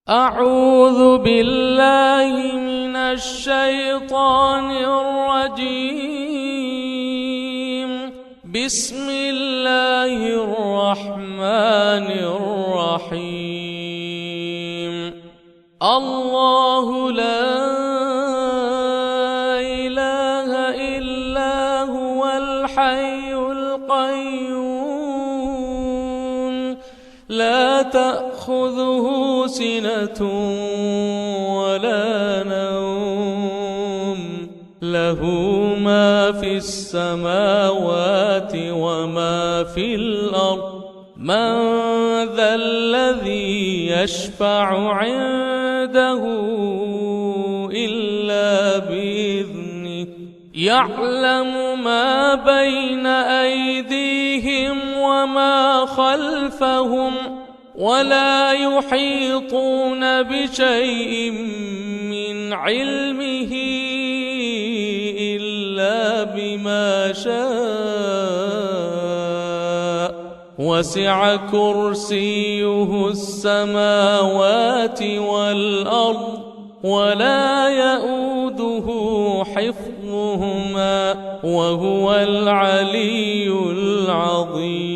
أعوذ بالله من الشيطان الرجيم. بسم الله الرحمن الرحيم. الله لا إله إلا هو الحي القيوم لا تأخذه سنة ولا نوم له ما في السماوات وما في الأرض من ذا الذي يشفع عنده إلا بإذنه يعلم ما بين أيديهم وما خلفهم ولا يحيطون بشيء من علمه إلا بما شاء وسع كرسيه السماوات والأرض ولا يؤوده حفظهما وهو العلي العظيم.